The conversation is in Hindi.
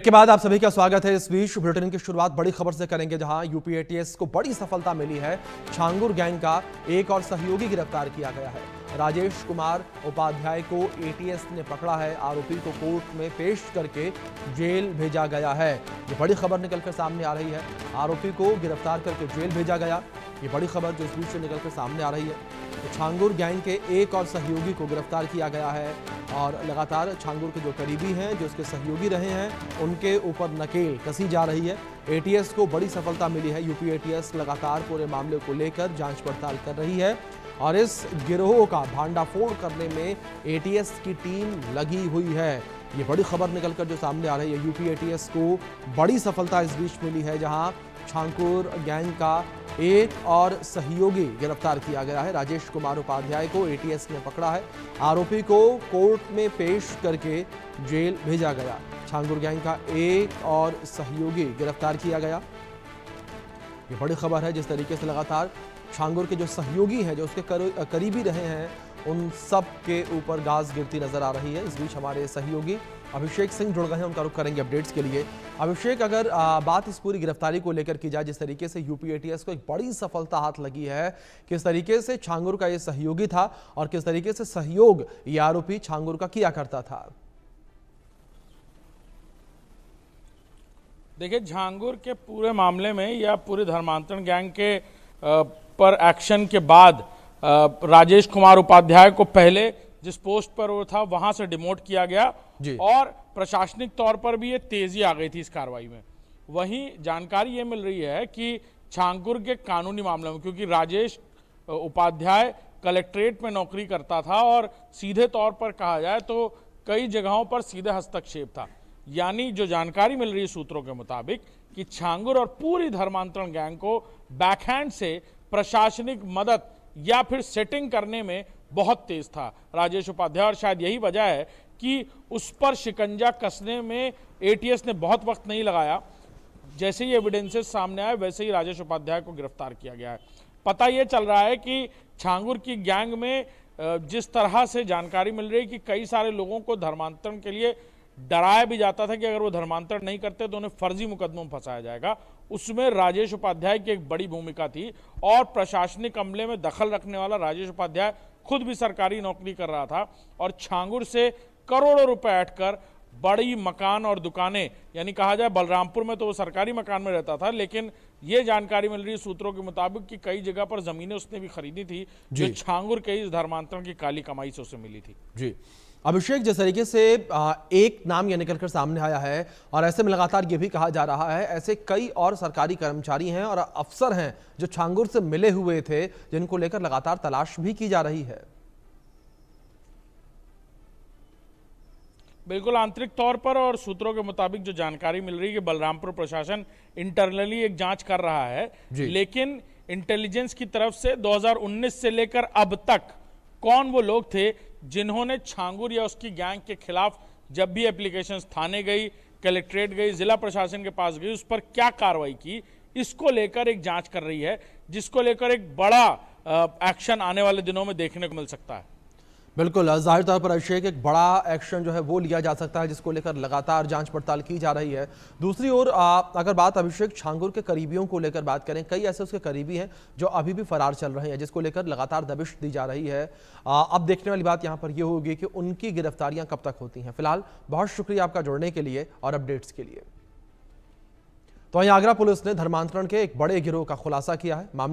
के बाद आप सभी का स्वागत है। इस बीच बुलेटिन की शुरुआत बड़ी खबर से करेंगे, जहां यूपी एटीएस को बड़ी सफलता मिली है। छांगुर गैंग का एक और सहयोगी गिरफ्तार किया गया है। राजेश कुमार उपाध्याय को एटीएस ने पकड़ा है। आरोपी को कोर्ट में पेश करके जेल भेजा गया है। ये बड़ी खबर निकलकर सामने आ रही है। आरोपी को गिरफ्तार करके जेल भेजा गया, ये बड़ी खबर जो इस बीच से निकलकर सामने आ रही है। तो छांगुर गैंग के एक और सहयोगी को गिरफ्तार किया गया है और लगातार छांगुर के जो करीबी हैं, जो उसके सहयोगी रहे हैं, उनके ऊपर नकेल कसी जा रही है। एटीएस को बड़ी सफलता मिली है। यूपी एटीएस लगातार पूरे मामले को लेकर जांच पड़ताल कर रही है और इस गिरोह का भांडाफोड़ करने में एटीएस की टीम लगी हुई है। ये बड़ी खबर निकलकर जो सामने आ रही है। यूपी एटीएस को बड़ी सफलता इस बीच मिली है, जहां छांगुर गैंग का एक और सहयोगी गिरफ्तार किया गया है। राजेश कुमार उपाध्याय को एटीएस ने पकड़ा है। आरोपी को कोर्ट में पेश करके जेल भेजा गया। छांगुर गैंग का एक और सहयोगी गिरफ्तार किया गया। ये बड़ी खबर है। जिस तरीके से लगातार छांगुर के जो सहयोगी हैं, जो उसके करीबी रहे हैं, उन सब के ऊपर गाज गिरती नजर आ रही है। इस बीच हमारे सहयोगी अभिषेक सिंह जुड़ गए हैं, उनका रुख करेंगे अपडेट्स के लिए। अभिषेक, अगर बात इस पूरी गिरफ्तारी को लेकर की जाए, जिस तरीके से यूपी एटीएस को एक बड़ी सफलता हाथ लगी है, किस तरीके से छांगुर का ये सहयोगी था और किस तरीके से सहयोग ये आरोपी छांगुर का किया करता था? देखिए, छांगुर के पूरे मामले में या पूरे धर्मांतरण गैंग के पर एक्शन के बाद राजेश कुमार उपाध्याय को पहले जिस पोस्ट पर वो था वहां से डिमोट किया गया और प्रशासनिक तौर पर भी ये तेजी आ गई थी इस कार्रवाई में। वहीं जानकारी ये मिल रही है कि छांगुर के कानूनी मामलों में, क्योंकि राजेश उपाध्याय कलेक्ट्रेट में नौकरी करता था और सीधे तौर पर कहा जाए तो कई जगहों पर सीधे हस्तक्षेप था, यानी जो जानकारी मिल रही है सूत्रों के मुताबिक कि छांगुर और पूरी धर्मांतरण गैंग को बैकहैंड से प्रशासनिक मदद या फिर सेटिंग करने में बहुत तेज था राजेश उपाध्याय, और शायद यही वजह है कि उस पर शिकंजा कसने में एटीएस ने बहुत वक्त नहीं लगाया। जैसे ही एविडेंसेस सामने आए वैसे ही राजेश उपाध्याय को गिरफ्तार किया गया है। पता यह चल रहा है कि छांगुर की गैंग में जिस तरह से जानकारी मिल रही है कि कई सारे लोगों को धर्मांतरण के लिए डराया भी जाता था कि अगर वो धर्मांतरण नहीं करते तो उन्हें फर्जी मुकदमों में फंसाया जाएगा। उसमें राजेश उपाध्याय की एक बड़ी भूमिका थी और प्रशासनिक अमले में दखल रखने वाला राजेश उपाध्याय खुद भी सरकारी नौकरी कर रहा था और छांगुर से करोड़ों रुपए ऐंठकर बड़ी मकान और दुकानें, यानी कहा जाए बलरामपुर में तो वो सरकारी मकान में रहता था, लेकिन ये जानकारी मिल रही है सूत्रों के मुताबिक कि कई जगह पर जमीनें उसने भी खरीदी थी जो छांगुर के इस धर्मांतरण की काली कमाई से उसे मिली थी। जी अभिषेक, जिस तरीके से एक नाम यह निकलकर सामने आया है और ऐसे में लगातार ये भी कहा जा रहा है ऐसे कई और सरकारी कर्मचारी हैं और अफसर हैं जो छांगुर से मिले हुए थे, जिनको लेकर लगातार तलाश भी की जा रही है। बिल्कुल, आंतरिक तौर पर और सूत्रों के मुताबिक जो जानकारी मिल रही है कि बलरामपुर प्रशासन इंटरनली एक जांच कर रहा है, लेकिन इंटेलिजेंस की तरफ से 2019 से लेकर अब तक कौन वो लोग थे जिन्होंने छांगुर या उसकी गैंग के खिलाफ जब भी एप्लीकेशंस थाने गई, कलेक्ट्रेट गई, जिला प्रशासन के पास गई, उस पर क्या कार्रवाई की, इसको लेकर एक जांच कर रही है, जिसको लेकर एक बड़ा एक्शन आने वाले दिनों में देखने को मिल सकता है। बिल्कुल, जाहिर तौर पर अभिषेक एक बड़ा एक्शन जो है वो लिया जा सकता है, जिसको लेकर लगातार जांच पड़ताल की जा रही है। दूसरी ओर अगर बात अभिषेक छांगुर के करीबियों को लेकर बात करें, कई ऐसे उसके करीबी हैं जो अभी भी फरार चल रहे हैं, जिसको लेकर लगातार दबिश दी जा रही है। अब देखने वाली बात यहाँ पर यह होगी कि उनकी गिरफ्तारियां कब तक होती हैं। फिलहाल बहुत शुक्रिया आपका जुड़ने के लिए और अपडेट्स के लिए। तो वहीं आगरा पुलिस ने धर्मांतरण के एक बड़े गिरोह का खुलासा किया है। मामले